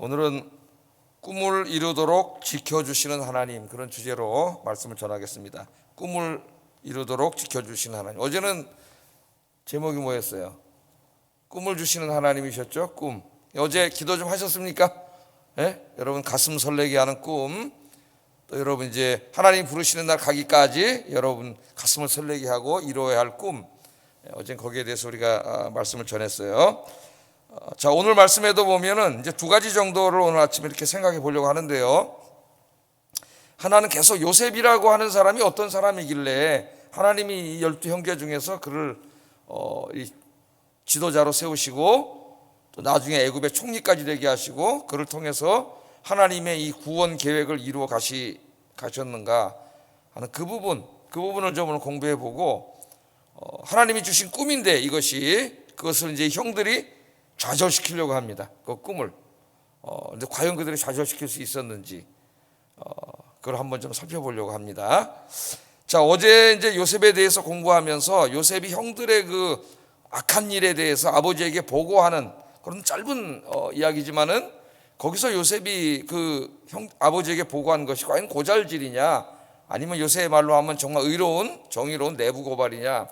오늘은 꿈을 이루도록 지켜주시는 하나님, 그런 주제로 말씀을 전하겠습니다. 꿈을 이루도록 지켜주시는 하나님. 어제는 제목이 뭐였어요? 꿈을 주시는 하나님이셨죠? 꿈. 어제 기도 좀 하셨습니까? 예? 여러분 가슴 설레게 하는 꿈, 또 여러분 이제 하나님 부르시는 날 가기까지 여러분 가슴을 설레게 하고 이루어야 할 꿈, 어제 거기에 대해서 우리가 말씀을 전했어요. 자, 오늘 말씀에도 보면은 이제 두 가지 정도를 오늘 아침에 이렇게 생각해 보려고 하는데요. 하나는 계속 요셉이라고 하는 사람이 어떤 사람이길래 하나님이 이 12 형제 중에서 그를 이 지도자로 세우시고 또 나중에 애굽의 총리까지 되게 하시고 그를 통해서 하나님의 이 구원 계획을 이루어 가셨는가 하는 그 부분을 좀 오늘 공부해 보고, 하나님이 주신 꿈인데 그것을 이제 형들이 좌절시키려고 합니다. 그 꿈을 근데 과연 그들이 좌절시킬 수 있었는지 그걸 한번 좀 살펴보려고 합니다. 자, 어제 이제 요셉에 대해서 공부하면서 요셉이 형들의 그 악한 일에 대해서 아버지에게 보고하는 그런 짧은 이야기지만은, 거기서 요셉이 그 아버지에게 보고한 것이 과연 고잘질이냐 아니면 요셉의 말로 하면 정말 정의로운 내부 고발이냐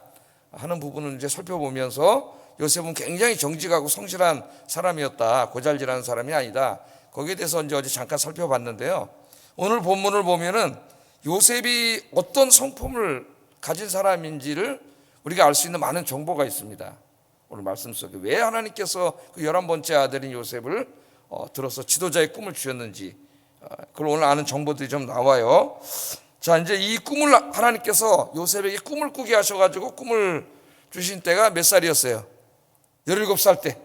하는 부분을 이제 살펴보면서, 요셉은 굉장히 정직하고 성실한 사람이었다, 고잘질하는 사람이 아니다, 거기에 대해서 이제 어제 잠깐 살펴봤는데요. 오늘 본문을 보면은 요셉이 어떤 성품을 가진 사람인지를 우리가 알 수 있는 많은 정보가 있습니다. 오늘 말씀 속에 왜 하나님께서 그 11번째 아들인 요셉을 들어서 지도자의 꿈을 주셨는지, 그걸 오늘 아는 정보들이 좀 나와요. 자, 이제 이 꿈을 하나님께서 요셉에게 꿈을 꾸게 하셔가지고 꿈을 주신 때가 몇 살이었어요? 17살 때.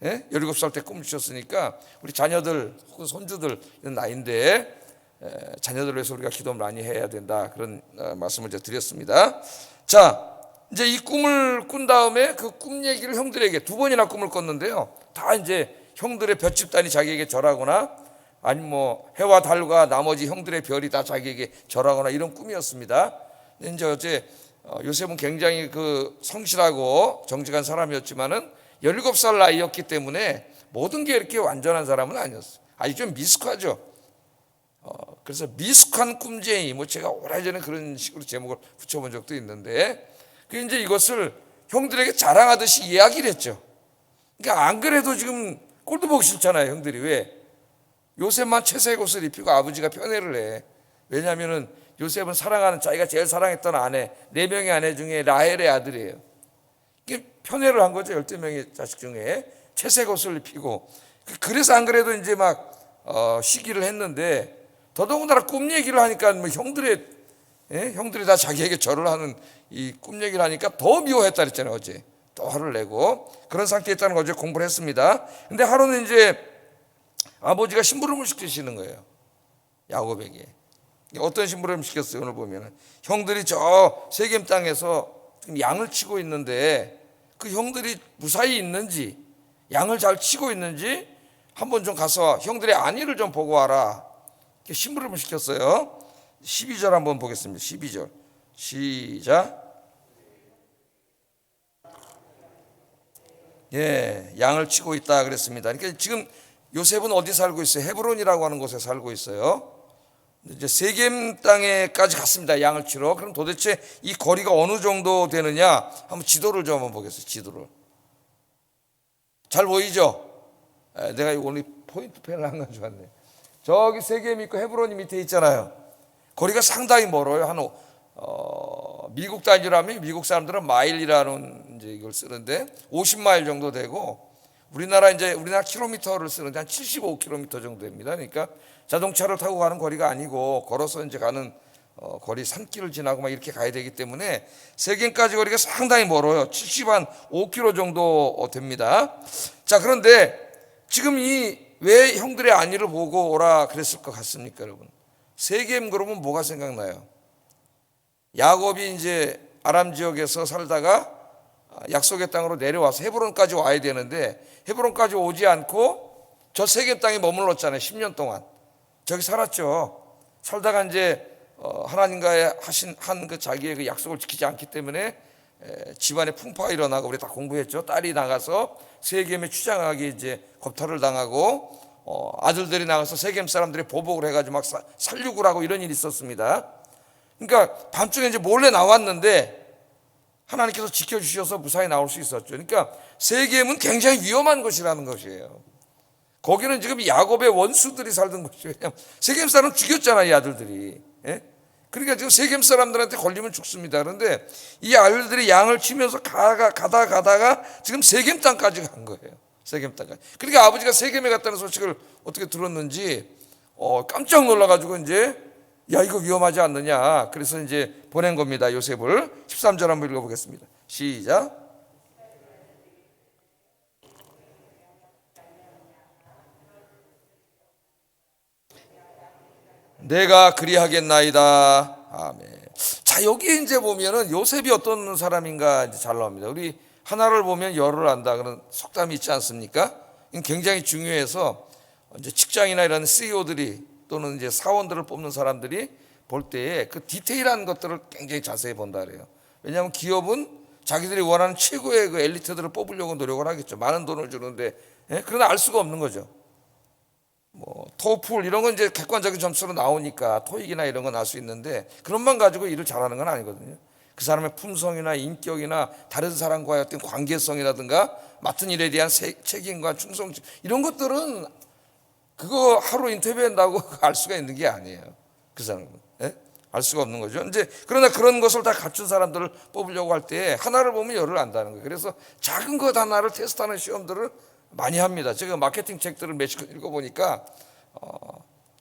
17살 때 꿈을 주셨으니까 우리 자녀들 혹은 손주들 이런 나이인데, 자녀들을 위해서 우리가 기도 많이 해야 된다, 그런 말씀을 제가 드렸습니다. 자, 이제 이 꿈을 꾼 다음에 그 꿈 얘기를 형들에게 2번이나 꿈을 꿨는데요. 다 이제 형들의 몇 집단이 자기에게 절하거나 아니면 뭐 해와 달과 나머지 형들의 별이 다 자기에게 절하거나 이런 꿈이었습니다. 이제 어제 요셉은 굉장히 그 성실하고 정직한 사람이었지만은 17살 나이였기 때문에 모든 게 이렇게 완전한 사람은 아니었어요. 아주 좀 미숙하죠. 그래서 미숙한 꿈쟁이, 뭐 제가 오래전에 그런 식으로 제목을 붙여본 적도 있는데, 그 이제 이것을 형들에게 자랑하듯이 이야기를 했죠. 그러니까 안 그래도 지금 꼴도 보기 싫잖아요, 형들이. 왜? 요셉만 채색 옷을 입히고 아버지가 편애를 해. 왜냐하면은 요셉은 사랑하는, 자기가 제일 사랑했던 아내, 4명의 아내 중에 라헬의 아들이에요. 이게 편애를 한 거죠. 12명의 자식 중에 채색 옷을 입히고. 그래서 안 그래도 이제 막 시기를 했는데, 더더군다나 꿈 얘기를 하니까 뭐 형들이 다 자기에게 절을 하는 이 꿈 얘기를 하니까 더 미워했다 그랬잖아요. 어제 또 화를 내고 그런 상태에 있다는 거 어제 공부를 했습니다. 근데 하루는 이제 아버지가 심부름을 시키시는 거예요, 야곱에게. 어떤 심부름을 시켰어요? 오늘 보면은 형들이 저 세겜 땅에서 지금 양을 치고 있는데, 그 형들이 무사히 있는지, 양을 잘 치고 있는지 한번 좀 가서 형들의 안위를 좀 보고 와라, 이렇게 심부름을 시켰어요. 12절 한번 보겠습니다. 12절 시작. 양을 치고 있다 그랬습니다. 그러니까 지금 요셉은 어디 살고 있어요? 헤브론이라고 하는 곳에 살고 있어요. 이제 세겜 땅에까지 갔습니다, 양을 치러. 그럼 도대체 이 거리가 어느 정도 되느냐? 한번 지도를 좀 한번 보겠습니다. 지도를. 잘 보이죠? 내가 오늘 포인트 펜을 안 가져왔네. 저기 세겜 있고 헤브론이 밑에 있잖아요. 거리가 상당히 멀어요. 미국 단위라면 미국 사람들은 마일이라는 이제 이걸 쓰는데 50마일 정도 되고, 우리나라 킬로미터를 쓰는데 한 75km 정도 됩니다. 그러니까 자동차를 타고 가는 거리가 아니고 걸어서 이제 가는 거리, 산길을 지나고 막 이렇게 가야 되기 때문에 세겜까지 거리가 상당히 멀어요. 75km 정도 됩니다. 자, 그런데 지금 왜 형들의 안위를 보고 오라 그랬을 것 같습니까, 여러분? 세겜 그러면 뭐가 생각나요? 야곱이 이제 아람 지역에서 살다가 약속의 땅으로 내려와서 헤브론까지 와야 되는데, 헤브론까지 오지 않고 저 세겜 땅에 머물렀잖아요. 10년 동안 저기 살았죠. 살다가 이제 하나님과의 한 그 자기의 그 약속을 지키지 않기 때문에 집안에 풍파가 일어나고, 우리 다 공부했죠. 딸이 나가서 세겜에 추장하게 이제 겁탈을 당하고 아들들이 나가서 세겜 사람들이 보복을 해가지고 막 살육을 하고 이런 일이 있었습니다. 그러니까 밤중에 이제 몰래 나왔는데 하나님께서 지켜주셔서 무사히 나올 수 있었죠. 그러니까 세겜은 굉장히 위험한 곳이라는 것이에요. 거기는 지금 야곱의 원수들이 살던 곳이에요. 왜냐하면 세겜 사람 죽였잖아요, 이 아들들이. 예? 그러니까 지금 세겜 사람들한테 걸리면 죽습니다. 그런데 이 아들들이 양을 치면서 가다가 지금 세겜 땅까지 간 거예요. 세겜 땅까지. 그러니까 아버지가 세겜에 갔다는 소식을 어떻게 들었는지 깜짝 놀라가지고 이제 야, 이거 위험하지 않느냐. 그래서 이제 보낸 겁니다, 요셉을. 13절 한번 읽어보겠습니다. 시작. 내가 그리하겠나이다. 아멘. 자, 여기 이제 보면은 요셉이 어떤 사람인가 이제 잘 나옵니다. 우리 하나를 보면 열을 안다 그런 속담이 있지 않습니까? 굉장히 중요해서 이제 직장이나 이런 CEO들이 또는 이제 사원들을 뽑는 사람들이 볼 때에 그 디테일한 것들을 굉장히 자세히 본다 그래요. 왜냐하면 기업은 자기들이 원하는 최고의 그 엘리트들을 뽑으려고 노력을 하겠죠. 많은 돈을 주는데, 그러나 알 수가 없는 거죠. 뭐 토플 이런 건 이제 객관적인 점수로 나오니까 토익이나 이런 건 알 수 있는데 그런만 가지고 일을 잘하는 건 아니거든요. 그 사람의 품성이나 인격이나 다른 사람과의 어떤 관계성이라든가 맡은 일에 대한 책임과 충성심 이런 것들은 그거 하루 인터뷰한다고 알 수가 있는 게 아니에요. 그 사람은 알 수가 없는 거죠. 이제 그러나 그런 것을 다 갖춘 사람들을 뽑으려고 할 때 하나를 보면 열을 안다는 거예요. 그래서 작은 것 하나를 테스트하는 시험들을 많이 합니다. 제가 마케팅 책들을 몇십 권 읽어보니까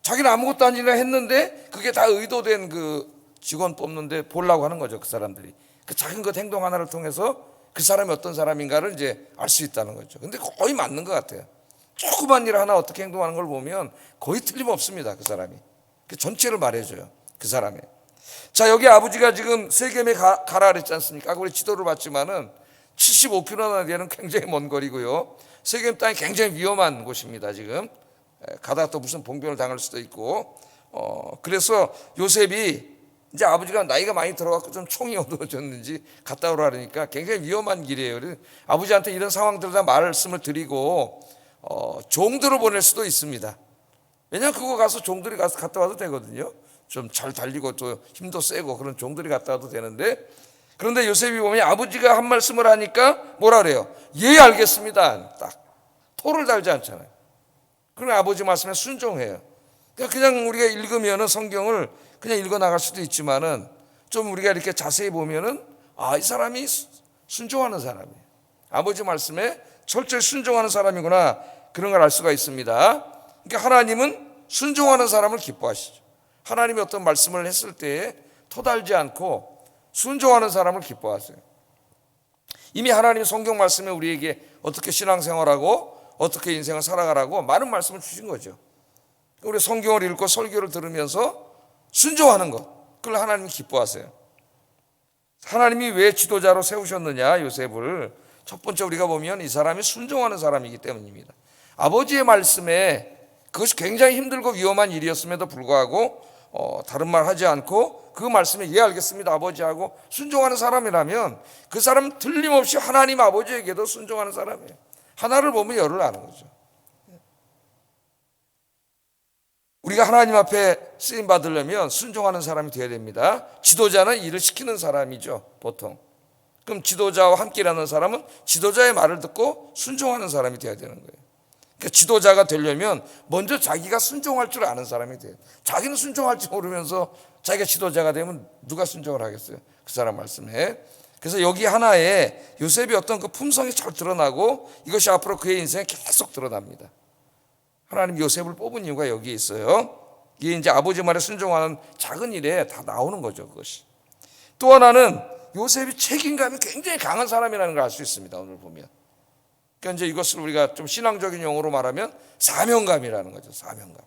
자기는 아무것도 아니라 했는데 그게 다 의도된 그 직원 뽑는데 보려고 하는 거죠. 그 사람들이 그 작은 것 행동 하나를 통해서 그 사람이 어떤 사람인가를 이제 알 수 있다는 거죠. 근데 거의 맞는 것 같아요. 조그만 일 하나 어떻게 행동하는 걸 보면 거의 틀림없습니다. 그 사람이 그 전체를 말해줘요. 그 사람의. 자, 여기 아버지가 지금 세겜에 가라 그랬지 않습니까? 우리 지도를 봤지만은 75km나 되는 굉장히 먼 거리고요. 세겜 땅이 굉장히 위험한 곳입니다. 지금 가다가 또 무슨 봉변을 당할 수도 있고 그래서 요셉이 이제 아버지가 나이가 많이 들어갖고 좀 총이 어두워졌는지 갔다 오라 그러니까 굉장히 위험한 길이에요. 그래서 아버지한테 이런 상황들을 다 말씀을 드리고 종들을 보낼 수도 있습니다. 왜냐하면 그거 가서 종들이 가서 갔다 와도 되거든요. 좀 잘 달리고 또 힘도 세고 그런 종들이 갔다 와도 되는데 그런데 요셉이 보면 아버지가 한 말씀을 하니까 뭐라 그래요? 예, 알겠습니다. 딱 토를 달지 않잖아요. 그러면 아버지 말씀에 순종해요. 그냥 우리가 읽으면은 성경을 그냥 읽어 나갈 수도 있지만은 좀 우리가 이렇게 자세히 보면은 이 사람이 순종하는 사람이에요. 아버지 말씀에 철저히 순종하는 사람이구나 그런 걸 알 수가 있습니다. 그러니까 하나님은 순종하는 사람을 기뻐하시죠. 하나님이 어떤 말씀을 했을 때에 토달지 않고 순종하는 사람을 기뻐하세요. 이미 하나님 성경 말씀에 우리에게 어떻게 신앙생활하고 어떻게 인생을 살아가라고 많은 말씀을 주신 거죠. 우리 성경을 읽고 설교를 들으면서 순종하는 것, 그걸 하나님이 기뻐하세요. 하나님이 왜 지도자로 세우셨느냐 요셉을 첫 번째 우리가 보면 이 사람이 순종하는 사람이기 때문입니다. 아버지의 말씀에 그것이 굉장히 힘들고 위험한 일이었음에도 불구하고 다른 말 하지 않고 그 말씀에 예 알겠습니다 아버지하고 순종하는 사람이라면 그 사람은 틀림없이 하나님 아버지에게도 순종하는 사람이에요. 하나를 보면 열을 아는 거죠. 우리가 하나님 앞에 쓰임 받으려면 순종하는 사람이 되어야 됩니다. 지도자는 일을 시키는 사람이죠, 보통. 그럼 지도자와 함께 일하는 사람은 지도자의 말을 듣고 순종하는 사람이 되어야 되는 거예요. 그러니까 지도자가 되려면 먼저 자기가 순종할 줄 아는 사람이 돼요. 자기는 순종할 줄 모르면서 자기가 지도자가 되면 누가 순종을 하겠어요? 그 사람 말씀에. 그래서 여기 하나에 요셉이 어떤 그 품성이 잘 드러나고 이것이 앞으로 그의 인생에 계속 드러납니다. 하나님 요셉을 뽑은 이유가 여기에 있어요. 이게 이제 아버지 말에 순종하는 작은 일에 다 나오는 거죠, 그것이. 또 하나는 요셉이 책임감이 굉장히 강한 사람이라는 걸 알 수 있습니다, 오늘 보면. 그러니까 이제 이것을 우리가 좀 신앙적인 용어로 말하면 사명감이라는 거죠, 사명감.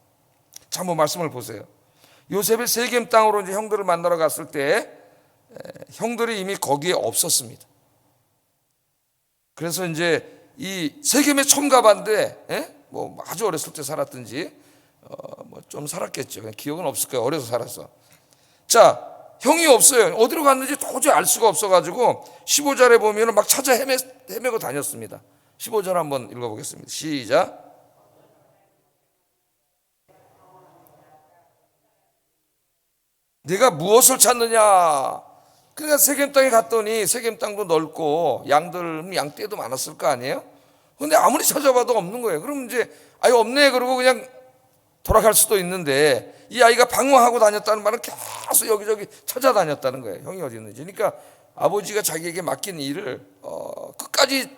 자, 한번 말씀을 보세요. 요셉이 세겜 땅으로 이제 형들을 만나러 갔을 때 형들이 이미 거기에 없었습니다. 그래서 이제 이 세겜에 처음 가봤는데, 뭐 아주 어렸을 때 살았든지 뭐 좀 살았겠죠. 기억은 없을 거예요. 어려서 살아서. 자, 형이 없어요. 어디로 갔는지 도저히 알 수가 없어가지고 15절에 보면 막 찾아 헤매고 다녔습니다. 15절 한번 읽어보겠습니다. 시작. 내가 무엇을 찾느냐. 그러니까 세겜 땅에 갔더니 세겜 땅도 넓고 양떼도 많았을 거 아니에요. 근데 아무리 찾아봐도 없는 거예요. 그럼 이제 아예 없네 그러고 그냥 돌아갈 수도 있는데, 이 아이가 방황하고 다녔다는 말은 계속 여기저기 찾아다녔다는 거예요. 형이 어디 있는지. 그러니까 아버지가 자기에게 맡긴 일을 끝까지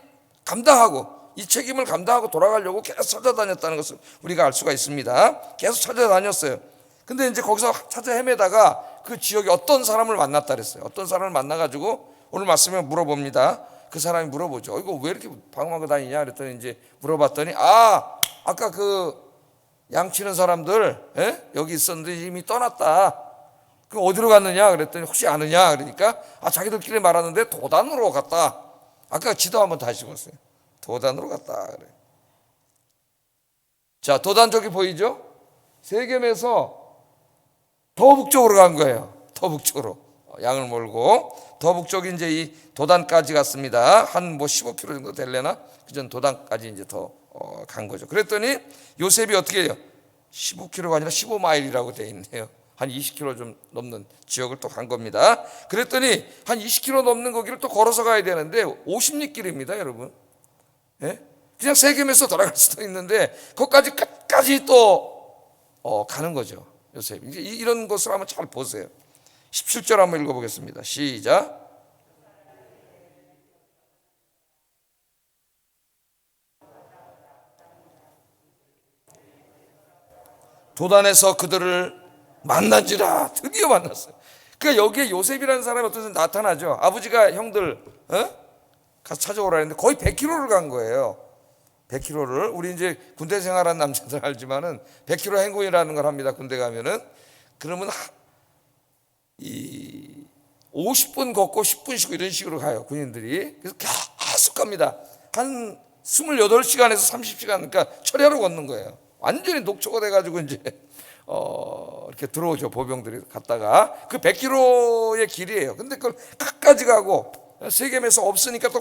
감당하고, 이 책임을 감당하고 돌아가려고 계속 찾아다녔다는 것을 우리가 알 수가 있습니다. 계속 찾아다녔어요. 근데 이제 거기서 찾아 헤매다가 그 지역에 어떤 사람을 만났다 그랬어요. 어떤 사람을 만나가지고 오늘 말씀에 물어봅니다. 그 사람이 물어보죠. 이거 왜 이렇게 방황하고 다니냐 그랬더니, 이제 물어봤더니 아까 그 양치는 사람들 여기 있었는데 이미 떠났다. 그 어디로 갔느냐 그랬더니 혹시 아느냐 그러니까 자기들끼리 말하는데 도단으로 갔다. 아까 지도 한번 다시 보세요. 도단으로 갔다 그래. 자, 도단 저기 보이죠? 세겜에서 더 북쪽으로 간 거예요. 더 북쪽으로 양을 몰고 더 북쪽이 이제 이 도단까지 갔습니다. 한 15km 정도 될래나? 그전 도단까지 이제 더 간 거죠. 그랬더니 요셉이 어떻게 해요? 15km가 아니라 15마일이라고 되어 있네요. 한 20km 좀 넘는 지역을 또 간 겁니다. 그랬더니 한 20km 넘는 거기를 또 걸어서 가야 되는데 50리 길입니다, 여러분. 예? 그냥 세겜에서 돌아갈 수도 있는데 거기까지 끝까지 또 가는 거죠, 요셉. 이런 것을 한번 잘 보세요. 17절 한번 읽어보겠습니다. 시작. 도단에서 그들을 만난지라. 드디어 만났어요. 그러니까 여기에 요셉이라는 사람이 어떤 나타나죠. 아버지가 형들 가서 찾아오라 했는데 거의 100km를 간 거예요. 100km를. 우리 이제 군대 생활한 남자들 알지만은 100km 행군이라는 걸 합니다. 군대 가면은. 그러면 이 50분 걷고 10분 쉬고 이런 식으로 가요, 군인들이. 그래서 계속 갑니다. 한 28시간에서 30시간, 그러니까 철야로 걷는 거예요. 완전히 녹초가 돼가지고 이제 이렇게 들어오죠, 보병들이 갔다가. 그 100km의 길이에요. 근데 그걸 끝까지 가고, 세겜에서 없으니까 또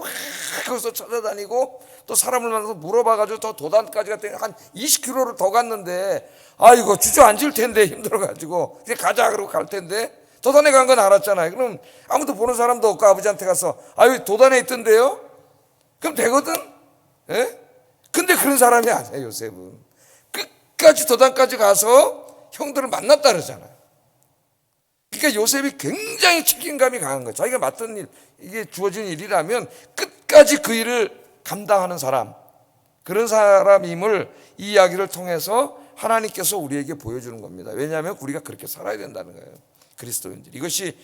거기서 찾아다니고, 또 사람을 만나서 물어봐가지고 또 도단까지 갔더니 한 20km를 더 갔는데, 이거 주저앉을 텐데 힘들어가지고 이제 가자 그러고 갈 텐데, 도단에 간 건 알았잖아요. 그럼 아무도 보는 사람도 없고 아버지한테 가서 여기 도단에 있던데요? 그럼 되거든? 예? 근데 그런 사람이 아니에요, 요셉은. 끝까지 도단까지 가서 형들을 만났다 그러잖아요. 그러니까 요셉이 굉장히 책임감이 강한 거예요. 자기가 맡은 일, 이게 주어진 일이라면 끝까지 그 일을 감당하는 사람, 그런 사람임을 이 이야기를 통해서 하나님께서 우리에게 보여주는 겁니다. 왜냐하면 우리가 그렇게 살아야 된다는 거예요, 그리스도인들. 이것이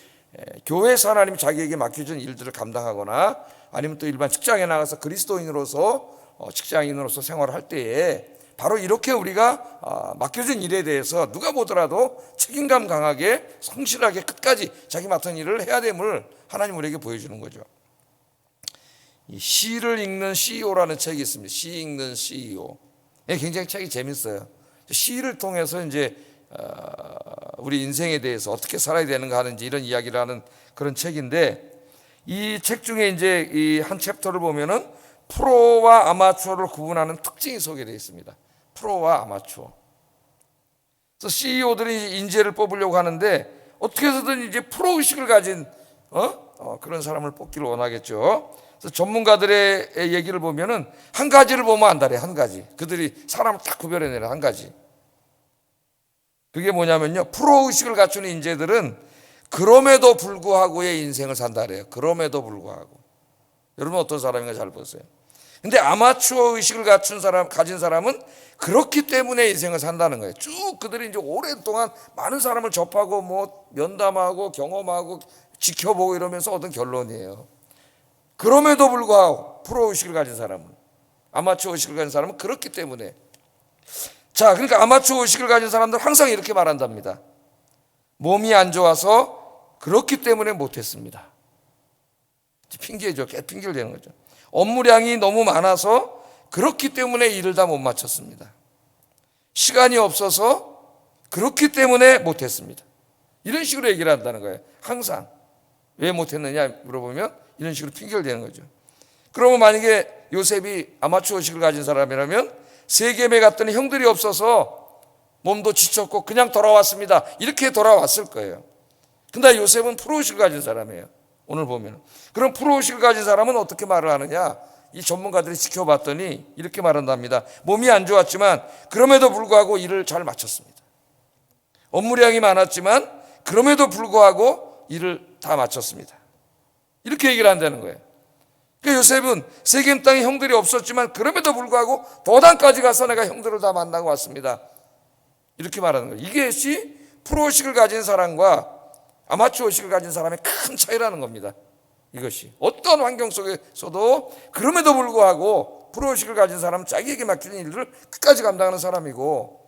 교회에서 하나님이 자기에게 맡겨준 일들을 감당하거나 아니면 또 일반 직장에 나가서 그리스도인으로서 직장인으로서 생활을 할 때에 바로 이렇게 우리가 맡겨진 일에 대해서 누가 보더라도 책임감 강하게 성실하게 끝까지 자기 맡은 일을 해야 됨을 하나님 우리에게 보여주는 거죠. 이 시를 읽는 CEO라는 책이 있습니다. 시 읽는 CEO. 굉장히 책이 재밌어요. 시를 통해서 이제 우리 인생에 대해서 어떻게 살아야 되는가 하는지 이런 이야기를 하는 그런 책인데, 이 책 중에 이제 이 한 챕터를 보면은 프로와 아마추어를 구분하는 특징이 소개되어 있습니다. 프로와 아마추어. 그래서 CEO들이 인재를 뽑으려고 하는데 어떻게 해서든 이제 프로 의식을 가진 그런 사람을 뽑기를 원하겠죠. 그래서 전문가들의 얘기를 보면은 한 가지를 보면 안다래. 한 가지. 그들이 사람을 딱 구별해내는 한 가지. 그게 뭐냐면요, 프로 의식을 갖춘 인재들은 그럼에도 불구하고의 인생을 산다 그래요. 그럼에도 불구하고. 여러분 어떤 사람인가 잘 보세요. 근데 아마추어 의식을 가진 사람은 그렇기 때문에 인생을 산다는 거예요. 쭉 그들이 이제 오랫동안 많은 사람을 접하고 면담하고 경험하고 지켜보고 이러면서 얻은 결론이에요. 그럼에도 불구하고 프로 의식을 가진 사람은, 아마추어 의식을 가진 사람은 그렇기 때문에. 자, 그러니까 아마추어 의식을 가진 사람들 항상 이렇게 말한답니다. 몸이 안 좋아서 그렇기 때문에 못했습니다. 핑계죠. 핑계를 대는 거죠. 업무량이 너무 많아서 그렇기 때문에 일을 다 못 마쳤습니다. 시간이 없어서 그렇기 때문에 못했습니다. 이런 식으로 얘기를 한다는 거예요. 항상. 왜 못했느냐 물어보면 이런 식으로 핑계를 대는 거죠. 그러면 만약에 요셉이 아마추어 의식을 가진 사람이라면 세겜에 갔더니 형들이 없어서 몸도 지쳤고 그냥 돌아왔습니다. 이렇게 돌아왔을 거예요. 근데 요셉은 프로의식을 가진 사람이에요. 오늘 보면. 그럼 프로의식을 가진 사람은 어떻게 말을 하느냐? 이 전문가들이 지켜봤더니 이렇게 말한답니다. 몸이 안 좋았지만 그럼에도 불구하고 일을 잘 마쳤습니다. 업무량이 많았지만 그럼에도 불구하고 일을 다 마쳤습니다. 이렇게 얘기를 한다는 거예요. 그러니까 요셉은 세겜 땅에 형들이 없었지만 그럼에도 불구하고 도단까지 가서 내가 형들을 다 만나고 왔습니다. 이렇게 말하는 거예요. 이것이 프로의식을 가진 사람과 아마추어의식을 가진 사람의 큰 차이라는 겁니다. 이것이 어떤 환경 속에서도 그럼에도 불구하고 프로의식을 가진 사람은 자기에게 맡기는 일을 끝까지 감당하는 사람이고,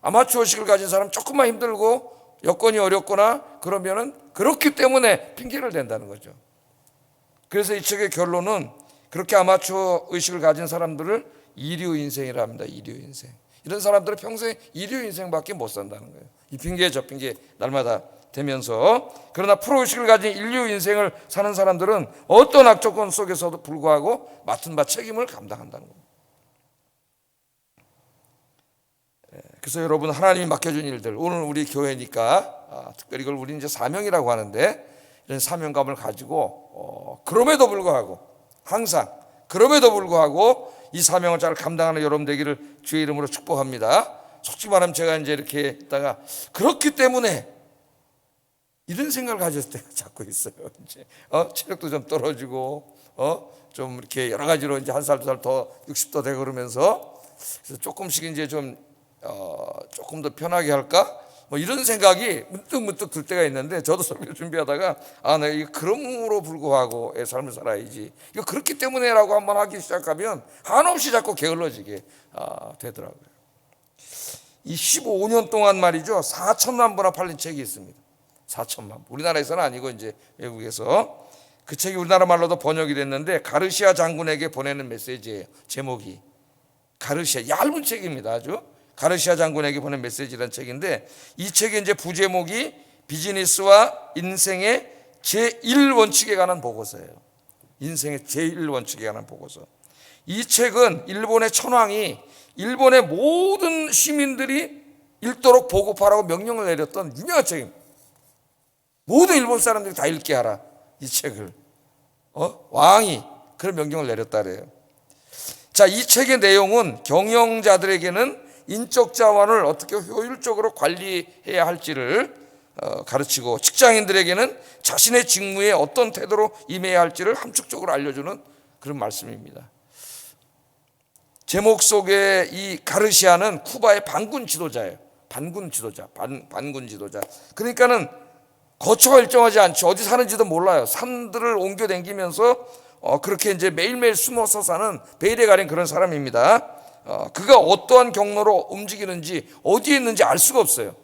아마추어의식을 가진 사람은 조금만 힘들고 여건이 어렵거나 그러면은 그렇기 때문에 핑계를 댄다는 거죠. 그래서 이 책의 결론은 그렇게 아마추어 의식을 가진 사람들을 이류 인생이라 합니다. 이류 인생. 이런 사람들은 평생 이류 인생밖에 못 산다는 거예요. 이 핑계 저 핑계 날마다 되면서. 그러나 프로 의식을 가진 인류 인생을 사는 사람들은 어떤 악조건 속에서도 불구하고 맡은 바 책임을 감당한다는 겁니다. 그래서 여러분, 하나님이 맡겨준 일들, 오늘 우리 교회니까 특별히 이걸 우리 이제 사명이라고 하는데, 이런 사명감을 가지고 그럼에도 불구하고 항상 그럼에도 불구하고 이 사명을 잘 감당하는 여러분 되기를 주의 이름으로 축복합니다. 솔직히 말하면 제가 이제 이렇게 있다가 그렇기 때문에 이런 생각을 가졌을 때가 자꾸 있어요. 이제 체력도 좀 떨어지고 좀 이렇게 여러 가지로 이제 한 살 두 살 더 60도 되고 그러면서, 그래서 조금씩 이제 좀 조금 더 편하게 할까? 뭐 이런 생각이 문득 들 때가 있는데, 저도 설교 준비하다가 내가 이거 그럼으로 불구하고의 삶을 살아야지, 이거 그렇기 때문에라고 한번 하기 시작하면 한없이 자꾸 게을러지게 되더라고요. 이 15년 동안 말이죠, 4천만 부나 팔린 책이 있습니다. 4천만 부. 우리나라에서는 아니고 이제 외국에서. 그 책이 우리나라 말로도 번역이 됐는데, 가르시아 장군에게 보내는 메시지예요. 제목이 가르시아, 얇은 책입니다. 아주. 가르시아 장군에게 보낸 메시지라는 책인데, 이 책의 이제 부제목이 비즈니스와 인생의 제1원칙에 관한 보고서예요. 인생의 제1원칙에 관한 보고서. 이 책은 일본의 천황이 일본의 모든 시민들이 읽도록 보급하라고 명령을 내렸던 유명한 책입니다. 모든 일본 사람들이 다 읽게 하라, 이 책을. 왕이 그런 명령을 내렸다 그래요. 자, 이 책의 내용은 경영자들에게는 인적 자원을 어떻게 효율적으로 관리해야 할지를 가르치고, 직장인들에게는 자신의 직무에 어떤 태도로 임해야 할지를 함축적으로 알려주는 그런 말씀입니다. 제목 속에 이 가르시아는 쿠바의 반군 지도자예요. 반군 지도자. 그러니까는 거처가 일정하지 않죠. 어디 사는지도 몰라요. 산들을 옮겨 다니면서 그렇게 이제 매일매일 숨어서 사는 베일에 가린 그런 사람입니다. 그가 어떠한 경로로 움직이는지, 어디에 있는지 알 수가 없어요.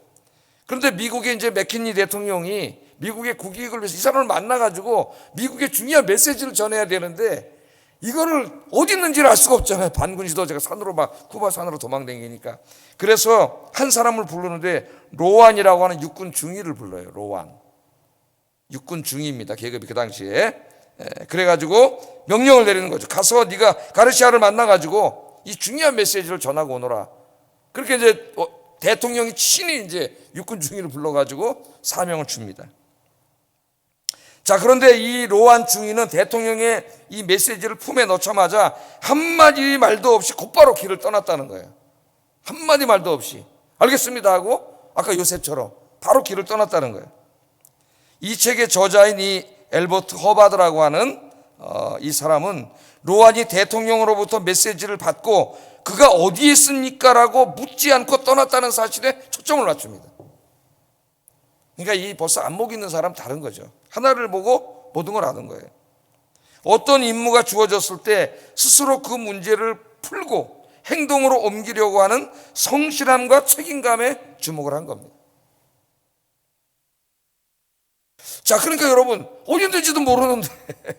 그런데 미국의 이제 맥킨리 대통령이 미국의 국익을 위해서 이 사람을 만나가지고 미국의 중요한 메시지를 전해야 되는데, 이거를 어디 있는지를 알 수가 없잖아요. 반군 지도자가 산으로 막 쿠바 산으로 도망다니니까. 그래서 한 사람을 부르는데 로완이라고 하는 육군 중위를 불러요. 로완. 육군 중위입니다. 계급이 그 당시에. 그래가지고 명령을 내리는 거죠. 가서 네가 가르시아를 만나가지고 이 중요한 메시지를 전하고 오너라. 그렇게 이제 대통령이 친히 이제 육군 중위를 불러가지고 사명을 줍니다. 자, 그런데 이 로완 중위는 대통령의 이 메시지를 품에 넣자마자 한마디 말도 없이 곧바로 길을 떠났다는 거예요. 한마디 말도 없이 알겠습니다 하고 아까 요셉처럼 바로 길을 떠났다는 거예요. 이 책의 저자인 이 엘버트 허바드라고 하는 이 사람은 로완이 대통령으로부터 메시지를 받고 그가 어디에 있습니까? 라고 묻지 않고 떠났다는 사실에 초점을 맞춥니다. 그러니까 이 벌써 안목 있는 사람 다른 거죠. 하나를 보고 모든 걸 아는 거예요. 어떤 임무가 주어졌을 때 스스로 그 문제를 풀고 행동으로 옮기려고 하는 성실함과 책임감에 주목을 한 겁니다. 자, 그러니까 여러분, 어디 있는지도 모르는데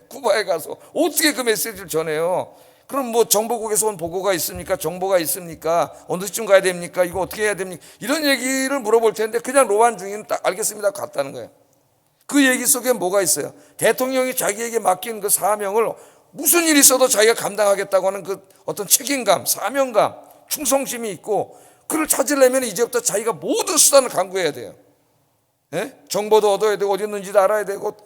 쿠바에 가서 어떻게 그 메시지를 전해요? 그럼 뭐 정보국에서 온 보고가 있습니까? 정보가 있습니까? 어느 시쯤 가야 됩니까? 이거 어떻게 해야 됩니까? 이런 얘기를 물어볼 텐데 그냥 로완 중위는 딱 알겠습니다 갔다는 거예요. 그 얘기 속에 뭐가 있어요? 대통령이 자기에게 맡긴 그 사명을 무슨 일이 있어도 자기가 감당하겠다고 하는 그 어떤 책임감, 사명감, 충성심이 있고, 그걸 찾으려면 이제부터 자기가 모든 수단을 강구해야 돼요. 정보도 얻어야 되고 어디 있는지도 알아야 되고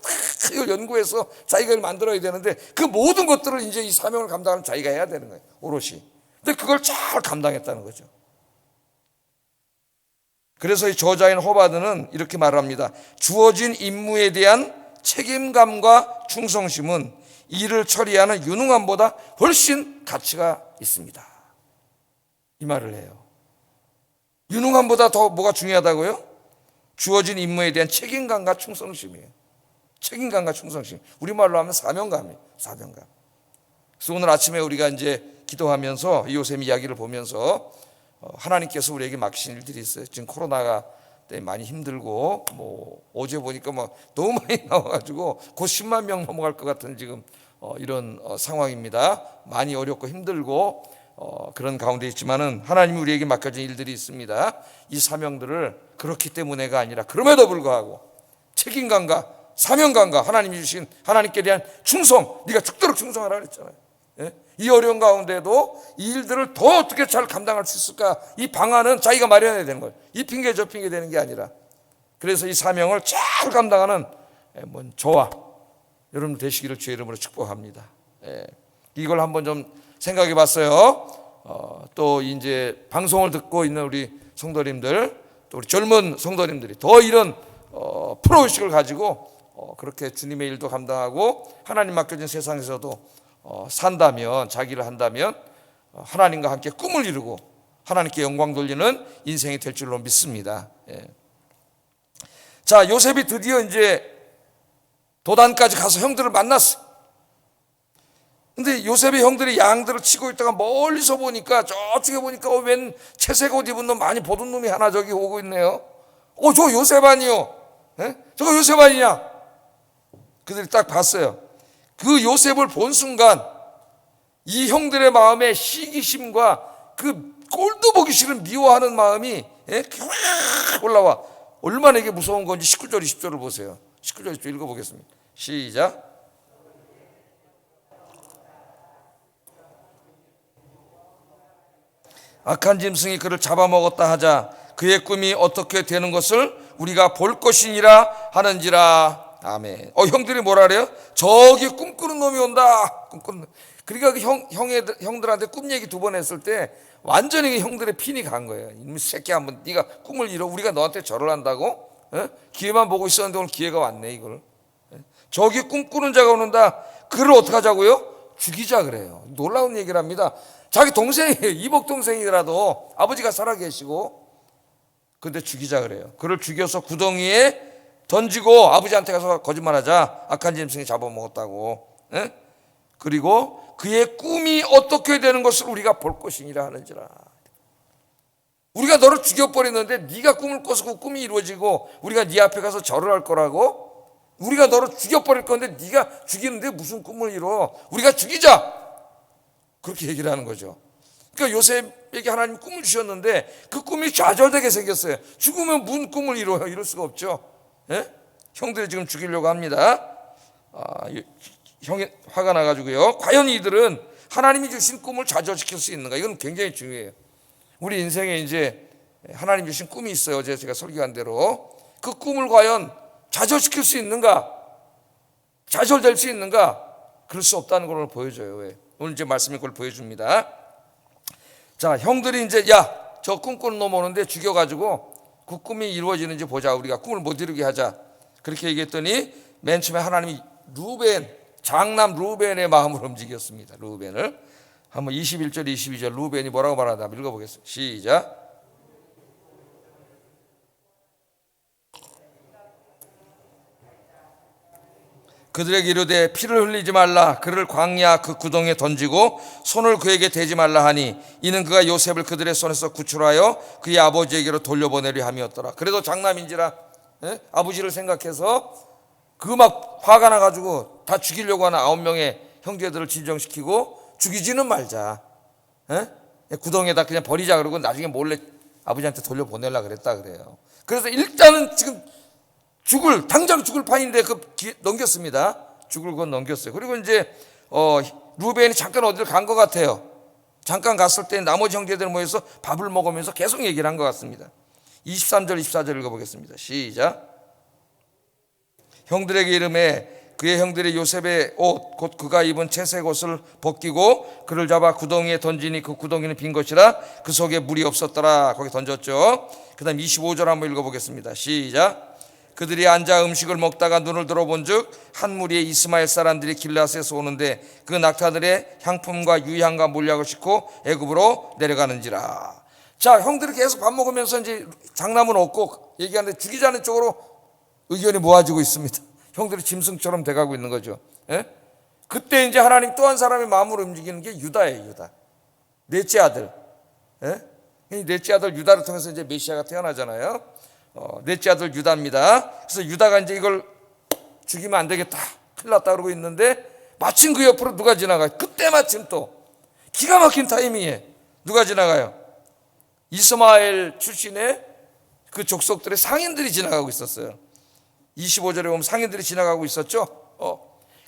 이걸 연구해서 자기가 만들어야 되는데 그 모든 것들을 이제 이 사명을 감당하는 자기가 해야 되는 거예요, 오롯이. 근데 그걸 잘 감당했다는 거죠. 그래서 이 저자인 호바드는 이렇게 말합니다. 주어진 임무에 대한 책임감과 충성심은 일을 처리하는 유능함보다 훨씬 가치가 있습니다. 이 말을 해요. 유능함보다 더 뭐가 중요하다고요? 주어진 임무에 대한 책임감과 충성심이에요. 책임감과 충성심. 우리말로 하면 사명감이에요. 사명감. 그래서 오늘 아침에 우리가 이제 기도하면서 이 요셉 이야기를 보면서 하나님께서 우리에게 맡기신 일들이 있어요. 지금 코로나가 때문에 많이 힘들고 어제 보니까 너무 많이 나와가지고 곧 10만 명 넘어갈 것 같은 지금 이런 상황입니다. 많이 어렵고 힘들고 그런 가운데 있지만은 하나님이 우리에게 맡겨진 일들이 있습니다. 이 사명들을 그렇기 때문에가 아니라 그럼에도 불구하고 책임감과 사명감과 하나님이 주신 하나님께 대한 충성, 네가 죽도록 충성하라 그랬잖아요. 이 어려운 가운데도 이 일들을 더 어떻게 잘 감당할 수 있을까? 이 방안은 자기가 마련해야 되는 거예요. 이 핑계 저 핑계 되는 게 아니라. 그래서 이 사명을 잘 감당하는 저와 여러분 되시기를 주의 이름으로 축복합니다. 이걸 한번 좀 생각해 봤어요. 또 이제 방송을 듣고 있는 우리 성도님들, 또 우리 젊은 성도님들이 더 이런 프로의식을 가지고 그렇게 주님의 일도 감당하고 하나님 맡겨진 세상에서도 산다면, 자기를 한다면 하나님과 함께 꿈을 이루고 하나님께 영광 돌리는 인생이 될 줄로 믿습니다. 자, 요셉이 드디어 이제 도단까지 가서 형들을 만났어. 근데 요셉의 형들이 양들을 치고 있다가 멀리서 보니까, 저쪽에 보니까 웬 채색 옷 입은 놈, 많이 보던 놈이 하나 저기 오고 있네요. 저 요셉 아니요? 저거 요셉 아니냐? 그들이 딱 봤어요. 그 요셉을 본 순간 이 형들의 마음에 시기심과 그 꼴도 보기 싫은 미워하는 마음이 확 올라와. 얼마나 이게 무서운 건지 19절 20절을 보세요. 19절 20절 읽어보겠습니다. 시작. 악한 짐승이 그를 잡아먹었다 하자 그의 꿈이 어떻게 되는 것을 우리가 볼 것이니라 하는지라. 아멘. 형들이 뭐라 그래요? 저기 꿈꾸는 놈이 온다. 꿈꾸는 놈. 그러니까 그 형들한테 꿈 얘기 2번 했을 때 완전히 형들의 핀이 간 거예요. 이놈의 새끼 한번 네가 꿈을 이뤄. 우리가 너한테 절을 한다고? 기회만 보고 있었는데 오늘 기회가 왔네 이걸. 저기 꿈꾸는 자가 오는다. 그를 어떻게 하자고요? 죽이자 그래요. 놀라운 얘기를 합니다. 자기 동생이에요. 이복 동생이라도 아버지가 살아계시고 근데 죽이자 그래요. 그를 죽여서 구덩이에 던지고 아버지한테 가서 거짓말하자. 악한 짐승이 잡아먹었다고. 그리고 그의 꿈이 어떻게 되는 것을 우리가 볼 것이니라 하는지라. 우리가 너를 죽여버렸는데 네가 꿈을 꿔서 그 꿈이 이루어지고 우리가 네 앞에 가서 절을 할 거라고? 우리가 너를 죽여버릴 건데 네가 죽이는데 무슨 꿈을 이뤄? 우리가 죽이자. 그렇게 얘기를 하는 거죠. 그러니까 요셉에게 하나님 꿈을 주셨는데 그 꿈이 좌절되게 생겼어요. 죽으면 무슨 꿈을 이뤄요? 이럴 수가 없죠. 형들이 지금 죽이려고 합니다. 형이 화가 나가지고요. 과연 이들은 하나님이 주신 꿈을 좌절시킬 수 있는가? 이건 굉장히 중요해요. 우리 인생에 이제 하나님 주신 꿈이 있어요. 어제 제가 설교한 대로 그 꿈을 과연 좌절시킬 수 있는가? 좌절될 수 있는가? 그럴 수 없다는 걸 보여줘요. 왜? 오늘 이제 말씀이 그걸 보여줍니다. 자, 형들이 이제 저 꿈꾸는 놈 오는데 죽여가지고 그 꿈이 이루어지는지 보자. 우리가 꿈을 못 이루게 하자. 그렇게 얘기했더니 맨 처음에 하나님이 장남 루벤의 마음을 움직였습니다. 루벤을 한번 21절 22절 루벤이 뭐라고 말하나 읽어보겠습니다. 시작. 그들에게 이르되 피를 흘리지 말라. 그를 광야 그 구덩이에 던지고 손을 그에게 대지 말라 하니 이는 그가 요셉을 그들의 손에서 구출하여 그의 아버지에게로 돌려보내려 함이었더라. 그래도 장남인지라 아버지를 생각해서 그 막 화가 나가지고 다 죽이려고 하는 9명의 형제들을 진정시키고 죽이지는 말자. 구덩이에다 그냥 버리자 그러고 나중에 몰래 아버지한테 돌려보내려고 그랬다 그래요. 그래서 일단은 지금 당장 죽을 판인데 넘겼습니다. 죽을 건 넘겼어요. 그리고 이제 루벤이 잠깐 어디를 간 것 같아요. 잠깐 갔을 때 나머지 형제들 모여서 밥을 먹으면서 계속 얘기를 한 것 같습니다. 23절 24절 읽어보겠습니다. 시작. 형들에게 이르매 그의 형들이 요셉의 옷 곧 그가 입은 채색 옷을 벗기고 그를 잡아 구덩이에 던지니 그 구덩이는 빈 것이라 그 속에 물이 없었더라. 거기 던졌죠. 그 다음 25절 한번 읽어보겠습니다. 시작. 그들이 앉아 음식을 먹다가 눈을 들어본즉 한 무리의 이스마엘 사람들이 길라앗에서 오는데 그 낙타들의 향품과 유향과 몰약을 싣고 애굽으로 내려가는지라. 자, 형들이 계속 밥 먹으면서 이제 장남은 없고 얘기하는데 죽이자는 쪽으로 의견이 모아지고 있습니다. 형들이 짐승처럼 돼가고 있는 거죠. 예? 그때 이제 하나님 또 한 사람의 마음을 움직이는 게 유다예요. 유다. 넷째 아들. 예? 이 넷째 아들 유다를 통해서 이제 메시아가 태어나잖아요. 넷째 아들 유다입니다. 그래서 유다가 이제 이걸 죽이면 안 되겠다, 큰일 났다 그러고 있는데 마침 그 옆으로 누가 지나가요. 그때 마침 또 기가 막힌 타이밍에 누가 지나가요. 이스마엘 출신의 그 족속들의 상인들이 지나가고 있었어요. 25절에 보면 상인들이 지나가고 있었죠.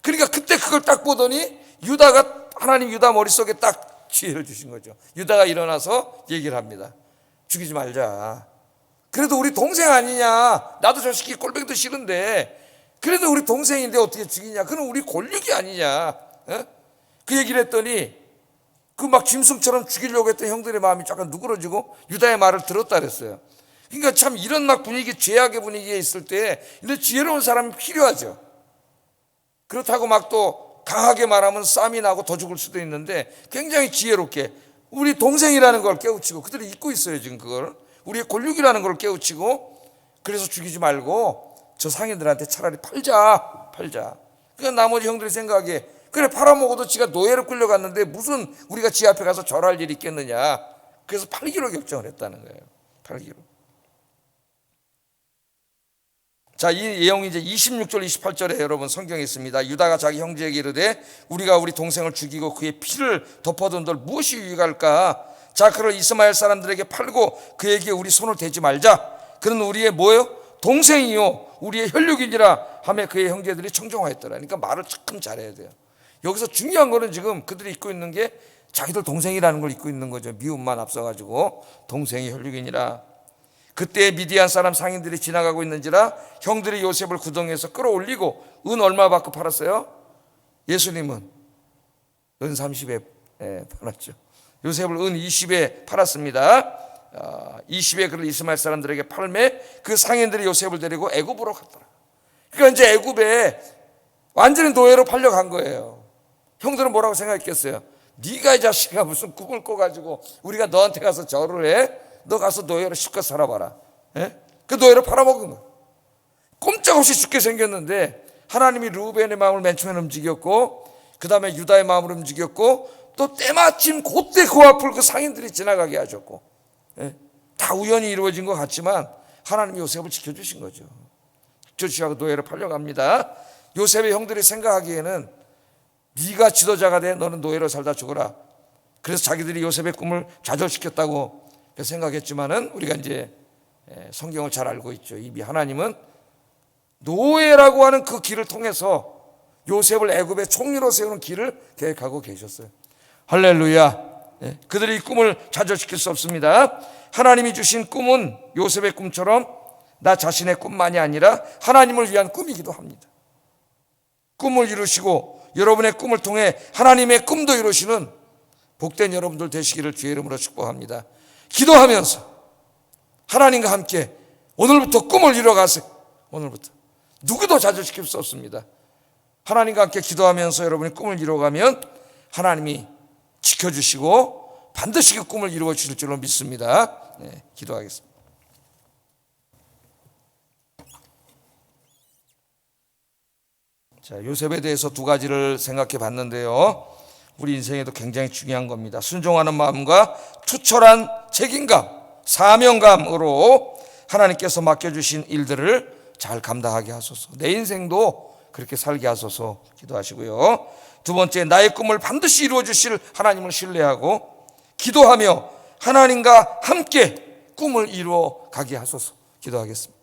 그러니까 그때 그걸 딱 보더니 유다가, 하나님 유다 머릿속에 딱 지혜를 주신 거죠. 유다가 일어나서 얘기를 합니다. 죽이지 말자. 그래도 우리 동생 아니냐. 나도 저 새끼 꼴뱅이도 싫은데 그래도 우리 동생인데 어떻게 죽이냐. 그건 우리 권력이 아니냐. 그 얘기를 했더니 그 막 짐승처럼 죽이려고 했던 형들의 마음이 약간 누그러지고 유다의 말을 들었다 그랬어요. 그러니까 참 이런 막 분위기, 죄악의 분위기에 있을 때 이런 지혜로운 사람이 필요하죠. 그렇다고 막 또 강하게 말하면 싸움이 나고 더 죽을 수도 있는데 굉장히 지혜롭게 우리 동생이라는 걸 깨우치고, 그들이 잊고 있어요 지금 그걸. 우리의 권력이라는 걸 깨우치고, 그래서 죽이지 말고 저 상인들한테 차라리 팔자. 그러니까 나머지 형들이 생각하기에 그래 팔아먹어도 지가 노예로 끌려갔는데 무슨 우리가 지 앞에 가서 절할 일이 있겠느냐. 그래서 팔기로 결정을 했다는 거예요. 팔기로. 자, 이 내용이 이제 26절 28절에 여러분 성경에 있습니다. 유다가 자기 형제에게 이르되 우리가 우리 동생을 죽이고 그의 피를 덮어둔들 무엇이 유익할까? 자, 그를 이스마엘 사람들에게 팔고 그에게 우리 손을 대지 말자. 그는 우리의 뭐예요? 동생이요 우리의 혈육이니라 하며 그의 형제들이 청정하였더라. 그러니까 말을 참 잘해야 돼요. 여기서 중요한 거는 지금 그들이 잊고 있는 게 자기들 동생이라는 걸 잊고 있는 거죠. 미움만 앞서가지고 동생이 혈육이니라. 그때 미디안 사람 상인들이 지나가고 있는지라 형들이 요셉을 구덩이에서 끌어올리고 은 얼마 받고 팔았어요? 예수님은 은 30에 팔았죠. 요셉을 은 20에 팔았습니다. 20에 그를 이스마엘 사람들에게 팔매 그 상인들이 요셉을 데리고 애굽으로 갔더라. 그러니까 이제 애굽에 완전히 노예로 팔려간 거예요. 형들은 뭐라고 생각했겠어요? 네가 이 자식아 무슨 꿈을 꿔가지고 우리가 너한테 가서 절을 해? 너 가서 노예로 실컷 살아봐라. 그 노예로 팔아먹은 거야. 꼼짝없이 죽게 생겼는데 하나님이 르우벤의 마음을 맨 처음에 움직였고 그 다음에 유다의 마음을 움직였고 또 때마침 그때 그 앞을 그 상인들이 지나가게 하셨고, 다 우연히 이루어진 것 같지만 하나님이 요셉을 지켜주신 거죠. 지켜주시고 노예로 팔려갑니다. 요셉의 형들이 생각하기에는 네가 지도자가 돼, 너는 노예로 살다 죽어라. 그래서 자기들이 요셉의 꿈을 좌절시켰다고 생각했지만은 우리가 이제 성경을 잘 알고 있죠. 이미 하나님은 노예라고 하는 그 길을 통해서 요셉을 애굽의 총리로 세우는 길을 계획하고 계셨어요. 할렐루야. 그들이 이 꿈을 좌절시킬 수 없습니다. 하나님이 주신 꿈은 요셉의 꿈처럼 나 자신의 꿈만이 아니라 하나님을 위한 꿈이기도 합니다. 꿈을 이루시고 여러분의 꿈을 통해 하나님의 꿈도 이루시는 복된 여러분들 되시기를 주의 이름으로 축복합니다. 기도하면서 하나님과 함께 오늘부터 꿈을 이뤄가세요. 오늘부터 누구도 좌절시킬 수 없습니다. 하나님과 함께 기도하면서 여러분이 꿈을 이뤄가면 하나님이 지켜주시고 반드시 그 꿈을 이루어 주실 줄로 믿습니다. 기도하겠습니다. 자, 요셉에 대해서 두 가지를 생각해 봤는데요. 우리 인생에도 굉장히 중요한 겁니다. 순종하는 마음과 투철한 책임감, 사명감으로 하나님께서 맡겨주신 일들을 잘 감당하게 하소서. 내 인생도 그렇게 살게 하소서 기도하시고요. 두 번째, 나의 꿈을 반드시 이루어 주실 하나님을 신뢰하고 기도하며 하나님과 함께 꿈을 이루어 가게 하소서 기도하겠습니다.